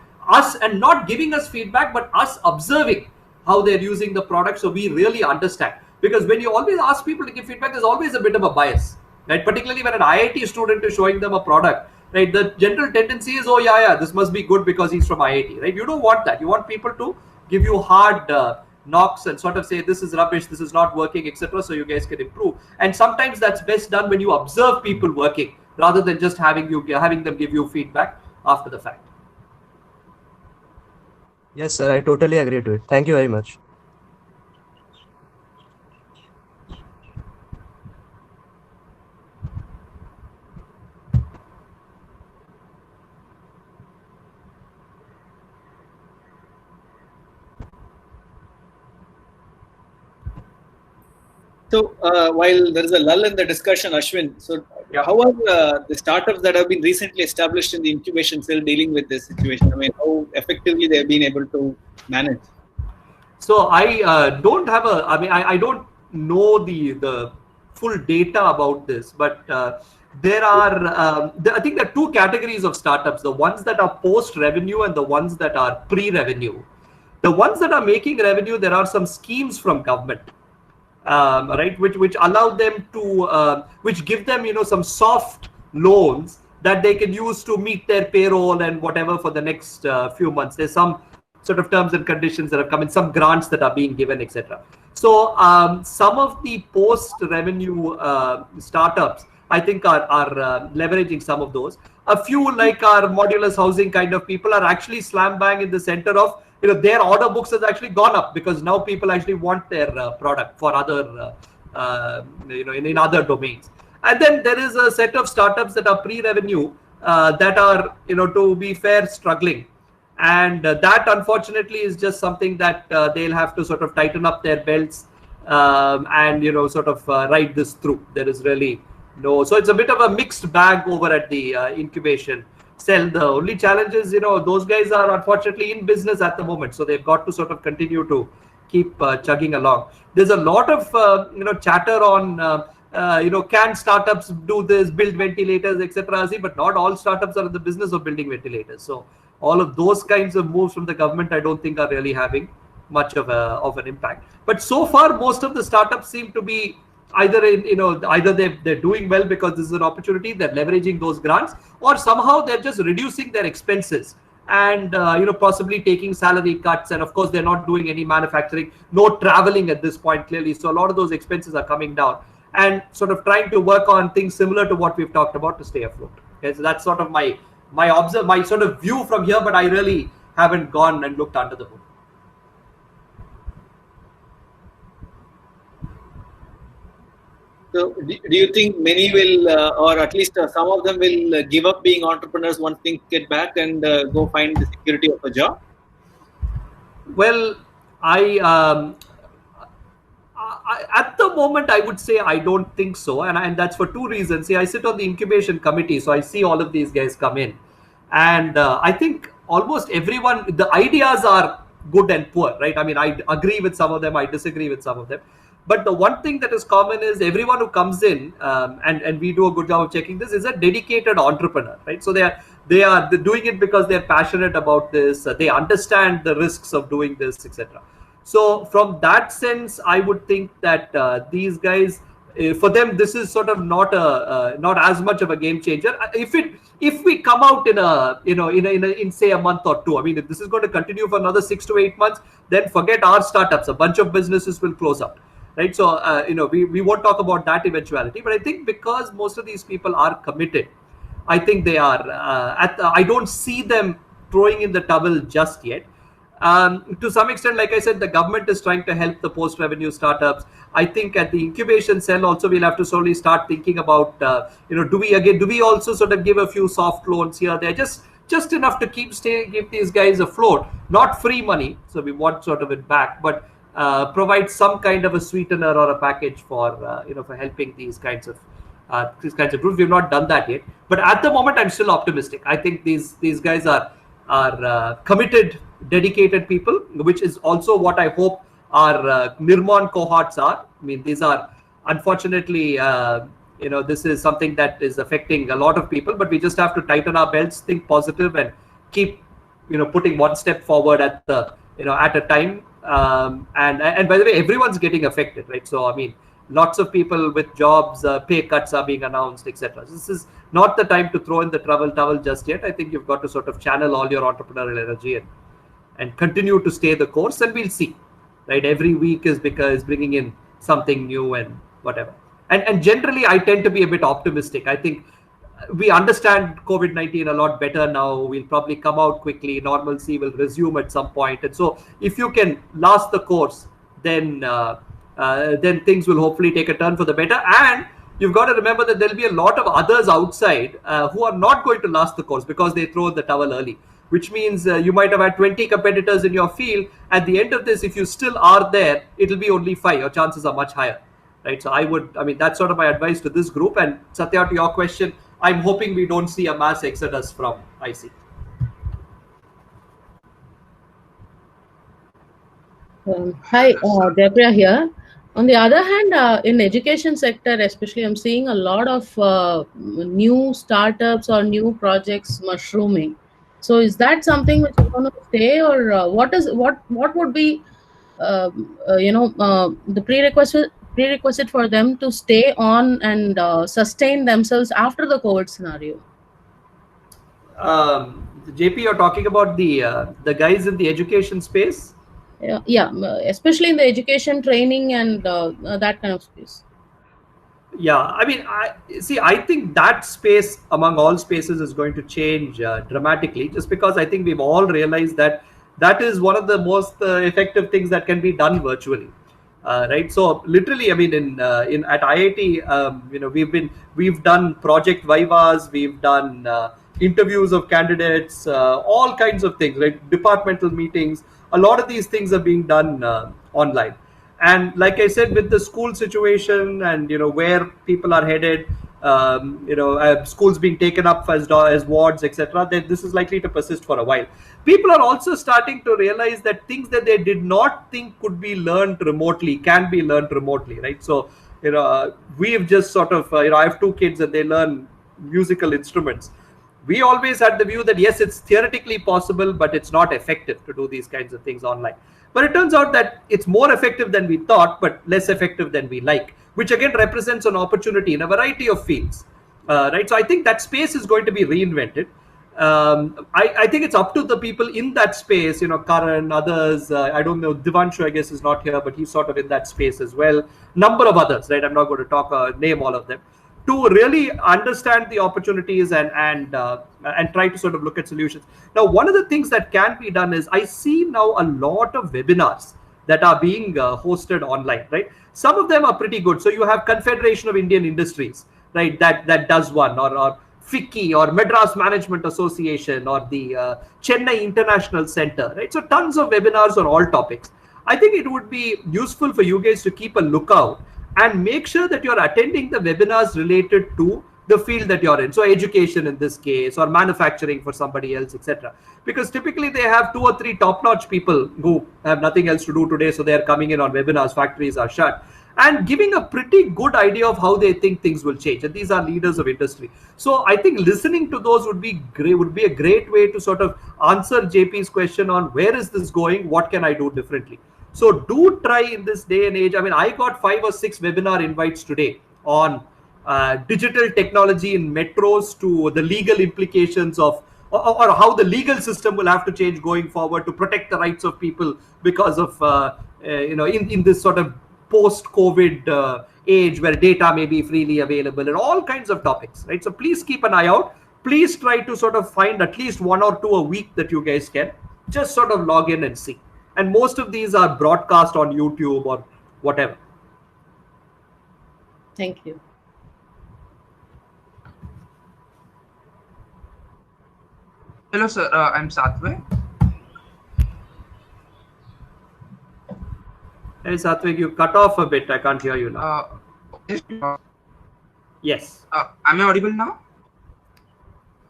Speaker 1: not giving us feedback, but us observing how they're using the product so we really understand. Because when you always ask people to give feedback, there's always a bit of a bias, right? Particularly when an IIT student is showing them a product, right? The general tendency is, oh yeah, this must be good because he's from IIT, right? You don't want that. You want people to give you hard knocks and sort of say, this is rubbish, this is not working, etc., so you guys can improve. And sometimes that's best done when you observe people working rather than just having them give you feedback after the fact.
Speaker 6: Yes, sir, I totally agree to it. Thank you very much.
Speaker 2: So while there is a lull in the discussion, Ashwin, so
Speaker 1: Yeah.
Speaker 2: how are the startups that have been recently established in the incubation cell dealing with this situation? I mean, how effectively they have been able to manage?
Speaker 1: So I don't have a. I mean, I don't know the full data about this, but there are. I think there are two categories of startups: the ones that are post-revenue and the ones that are pre-revenue. The ones that are making revenue, there are some schemes from government, right, which allow them to, which give them, some soft loans that they can use to meet their payroll and whatever for the next few months. There's some sort of terms and conditions that have come in, some grants that are being given, etc. So some of the post-revenue startups, I think, are leveraging some of those. A few, like our modulus housing kind of people, are actually slam bang in the center of, their order books has actually gone up because now people actually want their product for other, in other domains. And then there is a set of startups that are pre-revenue that are, to be fair, struggling. And that, unfortunately, is just something that they'll have to sort of tighten up their belts and, sort of ride this through. There is really no. So it's a bit of a mixed bag over at the incubation cell. The only challenge is, those guys are unfortunately in business at the moment. So they've got to sort of continue to keep chugging along. There's a lot of, chatter on, can startups do this, build ventilators, etc. But not all startups are in the business of building ventilators. So all of those kinds of moves from the government, I don't think are really having much of an impact. But so far, most of the startups seem to be either either they're doing well because this is an opportunity, they're leveraging those grants, or somehow they're just reducing their expenses and possibly taking salary cuts. And of course, they're not doing any manufacturing, no traveling at this point, clearly. So a lot of those expenses are coming down and sort of trying to work on things similar to what we've talked about to stay afloat. Okay, so that's sort of my sort of view from here, but I really haven't gone and looked under the hood.
Speaker 2: So do you think many will, or at least some of them will give up being entrepreneurs once things get back and go find the security of a job?
Speaker 1: Well, I at the moment, I would say I don't think so. And that's for two reasons. See, I sit on the incubation committee, so I see all of these guys come in. And I think almost everyone, the ideas are good and poor, right? I mean, I agree with some of them, I disagree with some of them. But the one thing that is common is everyone who comes in, and we do a good job of checking this, is a dedicated entrepreneur, right? So they're doing it because they're passionate about this. They understand the risks of doing this, etc. So from that sense, I would think that these guys, for them, this is sort of not as much of a game changer. If we come out in say a month or two, I mean, if this is going to continue for another 6 to 8 months, then forget our startups. A bunch of businesses will close out, right? So we won't talk about that eventuality. But I think because most of these people are committed, I think they are. I don't see them throwing in the towel just yet. To some extent, like I said, the government is trying to help the post-revenue startups. I think at the incubation cell also, we'll have to slowly start thinking about, do we also sort of give a few soft loans here? They're just enough to keep these guys afloat, not free money. So we want sort of it back, but provide some kind of a sweetener or a package for, for helping these kinds of groups. We've not done that yet, but at the moment, I'm still optimistic. I think these guys are committed, dedicated people, which is also what I hope our Nirman cohorts are. I mean, these are unfortunately, this is something that is affecting a lot of people, but we just have to tighten our belts, think positive, and keep, putting one step forward at a time. And by the way, everyone's getting affected, right? So, I mean, lots of people with jobs, pay cuts are being announced, etc. This is not the time to throw in the travel towel just yet. I think you've got to sort of channel all your entrepreneurial energy and continue to stay the course, and we'll see, right? Every week is bringing in something new and whatever. And generally, I tend to be a bit optimistic. I think we understand COVID-19 a lot better now. We'll probably come out quickly. Normalcy will resume at some point. And so if you can last the course, then things will hopefully take a turn for the better. And you've got to remember that there'll be a lot of others outside who are not going to last the course because they throw the towel early, which means you might have had 20 competitors in your field. At the end of this, if you still are there, it'll be only 5. Your chances are much higher, right? So that's sort of my advice to this group. And Satya, to your question, I'm hoping we don't see a mass exodus from IC.
Speaker 7: Hi, Deborah here. On the other hand, in education sector especially, I'm seeing a lot of new startups or new projects mushrooming. So is that something which is going to stay, or what would be the prerequisite for them to stay on and sustain themselves after the COVID scenario?
Speaker 1: JP, you're talking about the guys in the education space?
Speaker 7: Yeah, especially in the education, training, and that kind of space.
Speaker 1: Yeah, I think that space among all spaces is going to change dramatically, just because I think we've all realized that is one of the most effective things that can be done virtually. Right. So literally, in at IIT, we've done project vivas, we've done interviews of candidates, all kinds of things, right? Departmental meetings. A lot of these things are being done online. And like I said, with the school situation and where people are headed, schools being taken up as wards, etc., this is likely to persist for a while. People are also starting to realize that things that they did not think could be learned remotely can be learned remotely, right? So we've just sort of I have 2 kids and they learn musical instruments. We always had the view that yes, it's theoretically possible, but it's not effective to do these kinds of things online. But it turns out that it's more effective than we thought, but less effective than we like, which again represents an opportunity in a variety of fields, right? So I think that space is going to be reinvented. I think it's up to the people in that space, Karan, others. I don't know, Divanshu, I guess, is not here, but he's sort of in that space as well. Number of others, right? I'm not going to name all of them, to really understand the opportunities and try to sort of look at solutions. Now, one of the things that can be done is I see now a lot of webinars that are being hosted online, right? Some of them are pretty good. So you have Confederation of Indian Industries, right? That does one, or FICCI, or Madras Management Association, or the Chennai International Center, right? So tons of webinars on all topics. I think it would be useful for you guys to keep a lookout and make sure that you're attending the webinars related to the field that you're in. So education in this case, or manufacturing for somebody else, etc. Because typically they have 2 or 3 top-notch people who have nothing else to do today, so they're coming in on webinars, factories are shut, and giving a pretty good idea of how they think things will change. And these are leaders of industry. So I think listening to those would be great, would be a great way to sort of answer JP's question on where is this going, what can I do differently. So do try in this day and age. I got 5 or 6 webinar invites today on digital technology in metros, to the legal implications of or how the legal system will have to change going forward to protect the rights of people because of in this sort of post-COVID age where data may be freely available, and all kinds of topics, right? So please keep an eye out. Please try to sort of find at least 1 or 2 a week that you guys can just sort of log in and see. And most of these are broadcast on YouTube or whatever.
Speaker 7: Thank you.
Speaker 8: Hello, sir. I'm Satvik.
Speaker 1: Hey, Satvik, you cut off a bit. I can't hear you now. Yes.
Speaker 8: Am I audible now?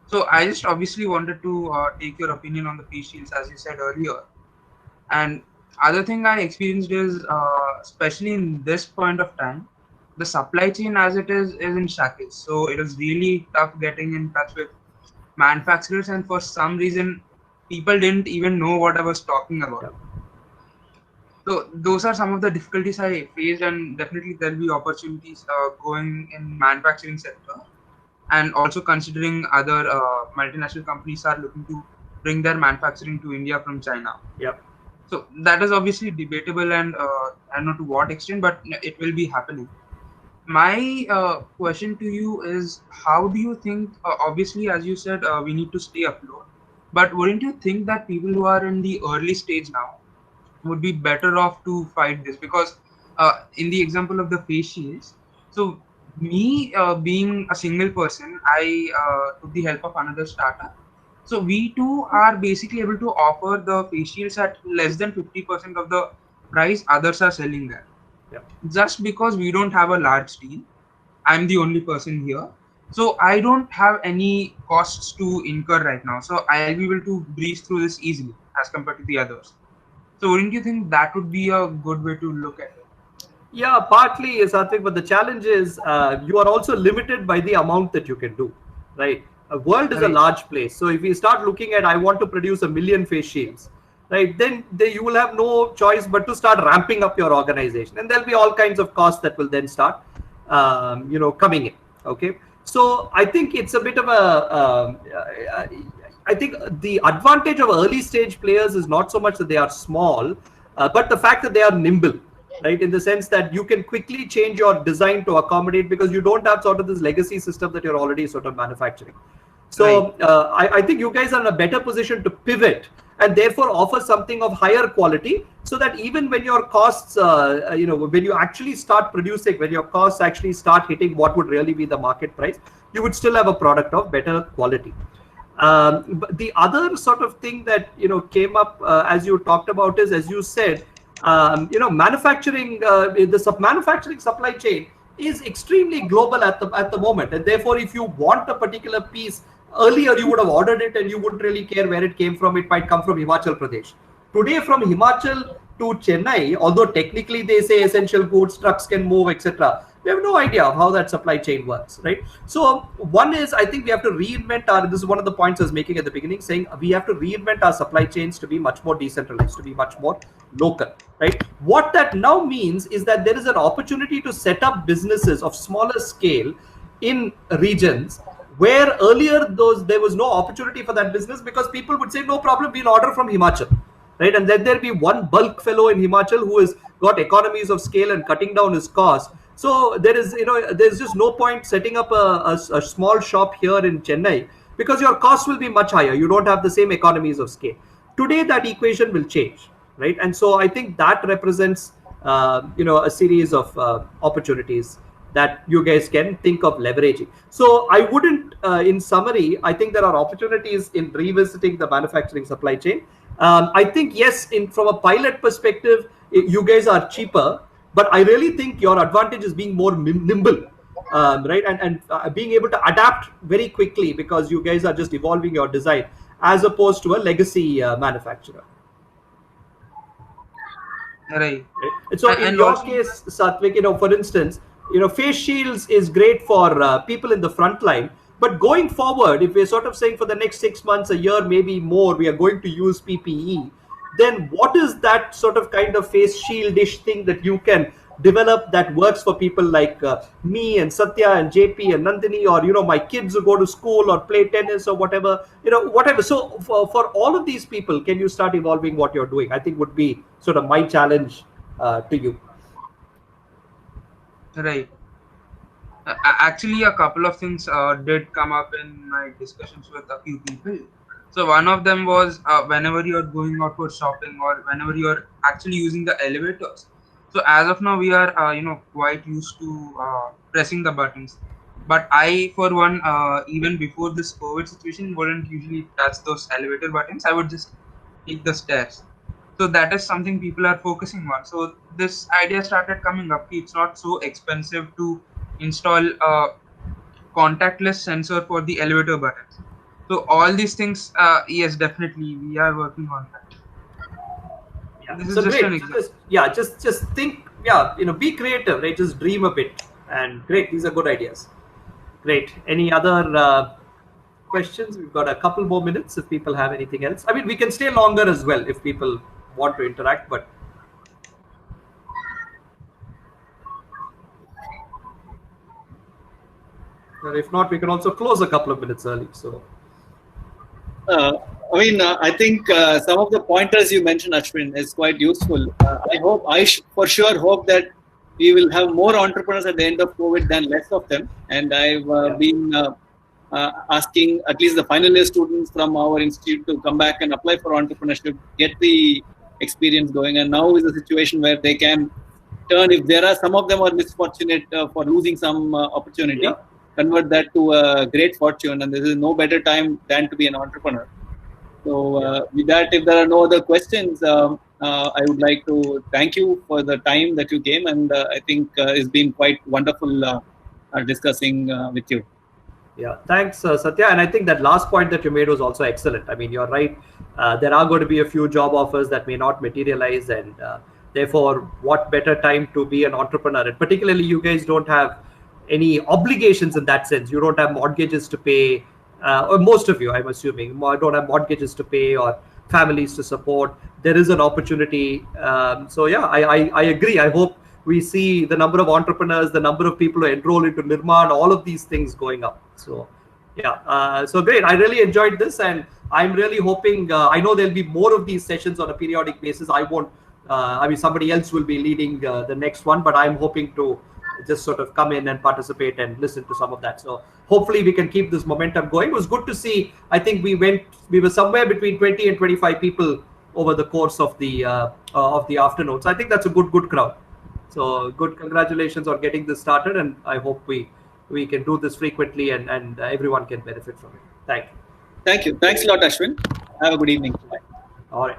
Speaker 8: So I just obviously wanted to take your opinion on the face shields, as you said earlier. And other thing I experienced is, especially in this point of time, the supply chain as it is in shackles. So it is really tough getting in touch with manufacturers, and for some reason, people didn't even know what I was talking about. So those are some of the difficulties I faced, and definitely there'll be opportunities going in manufacturing sector, and also considering other multinational companies are looking to bring their manufacturing to India from China.
Speaker 1: Yep.
Speaker 8: So that is obviously debatable, and I don't know to what extent, but it will be happening. My question to you is, how do you think, obviously, as you said, we need to stay afloat, but wouldn't you think that people who are in the early stage now would be better off to fight this? Because in the example of the face shields, so me being a single person, I took the help of another startup. So we too are basically able to offer the face shields at less than 50% of the price others are selling there. just because we don't have a large team. I'm the only person here. So I don't have any costs to incur right now. So I'll be able to breeze through this easily as compared to the others. So wouldn't you think that would be a good way to look at it?
Speaker 1: Yeah, partly, Satvik, but the challenge is you are also limited by the amount that you can do, right? A world is a large place. So if you start looking at, I want to produce 1 million face shields, right? Then you will have no choice but to start ramping up your organization. And there'll be all kinds of costs that will then start, coming in, okay? So I think it's a bit of I think the advantage of early stage players is not so much that they are small, but the fact that they are nimble, right? In the sense that you can quickly change your design to accommodate, because you don't have sort of this legacy system that you're already sort of manufacturing. So I think you guys are in a better position to pivot and therefore offer something of higher quality, so that even when your costs, when you actually start producing, when your costs actually start hitting what would really be the market price, you would still have a product of better quality. But the other sort of thing that came up as you talked about is, as you said, manufacturing, the manufacturing supply chain is extremely global at the moment, and therefore if you want a particular piece, earlier you would have ordered it and you wouldn't really care where it came from. It might come from Himachal Pradesh. Today, from Himachal to Chennai, although technically they say essential goods, trucks can move, etc., we have no idea of how that supply chain works, right? So one is, I think we have to reinvent this is one of the points I was making at the beginning, saying we have to reinvent our supply chains to be much more decentralized, to be much more local, right? What that now means is that there is an opportunity to set up businesses of smaller scale in regions where earlier there was no opportunity for that business, because people would say, no problem, we'll order from Himachal, right? And then there'll be one bulk fellow in Himachal who has got economies of scale and cutting down his costs. So there's just no point setting up a small shop here in Chennai, because your costs will be much higher. You don't have the same economies of scale. Today, that equation will change, right? And so I think that represents, a series of opportunities that you guys can think of leveraging. So I wouldn't, in summary, I think there are opportunities in revisiting the manufacturing supply chain. I think, yes, from a pilot perspective, you guys are cheaper, but I really think your advantage is being more nimble, right? And being able to adapt very quickly, because you guys are just evolving your design as opposed to a legacy manufacturer.
Speaker 8: Right.
Speaker 1: And so in your case, Satvik, for instance, face shields is great for people in the front line. But going forward, if we're sort of saying for the next 6 months, a year, maybe more, we are going to use PPE, then what is that sort of kind of face shield-ish thing that you can develop that works for people like me and Satya and JP and Nandini, or, my kids who go to school or play tennis or whatever, whatever. So for all of these people, can you start evolving what you're doing? I think would be sort of my challenge to you.
Speaker 8: Right. Actually, a couple of things did come up in my discussions with a few people. So one of them was whenever you're going out for shopping, or whenever you're actually using the elevators. So as of now, we are quite used to pressing the buttons. But I, for one, even before this COVID situation, wouldn't usually touch those elevator buttons. I would just take the stairs. So that is something people are focusing on. So this idea started coming up. It's not so expensive to install a contactless sensor for the elevator buttons. So all these things, yes, definitely we are working on that.
Speaker 1: Yeah.
Speaker 8: This
Speaker 1: So
Speaker 8: is just
Speaker 1: great.
Speaker 8: an example.
Speaker 1: Just think, be creative, right? Just dream a bit. And great, these are good ideas. Great. Any other questions? We've got a couple more minutes if people have anything else. I mean, we can stay longer as well if people want to interact, but if not, we can also close a couple of minutes early. So
Speaker 2: I think some of the pointers you mentioned, Ashwin, is quite useful. I for sure hope that we will have more entrepreneurs at the end of COVID than less of them. And I've been asking at least the final year students from our institute to come back and apply for entrepreneurship, get the experience going. And now is a situation where they can turn, if there are some of them are misfortunate for losing some opportunity, convert that to a great fortune. And there is no better time than to be an entrepreneur. So with that, if there are no other questions, I would like to thank you for the time that you came, and I think it's been quite wonderful discussing with you.
Speaker 1: Yeah, thanks, Satya. And I think that last point that you made was also excellent. I mean, you're right. There are going to be a few job offers that may not materialize, and therefore, what better time to be an entrepreneur? And particularly, you guys don't have any obligations in that sense. You don't have mortgages to pay, or most of you, I'm assuming, don't have mortgages to pay or families to support. There is an opportunity. So yeah, I agree. I hope we see the number of entrepreneurs, the number of people who enroll into Nirman, all of these things going up. So yeah, so great. I really enjoyed this, and I'm really hoping, I know there'll be more of these sessions on a periodic basis. I won't, I mean, somebody else will be leading the next one, but I'm hoping to just sort of come in and participate and listen to some of that. So hopefully we can keep this momentum going. It was good to see. I think we were somewhere between 20 and 25 people over the course of the afternoon. So I think that's a good crowd. So good, congratulations on getting this started, and I hope we can do this frequently and everyone can benefit from it. Thank you.
Speaker 2: Thank you. Thanks a lot, Ashwin. Have a good evening. Bye.
Speaker 1: All right.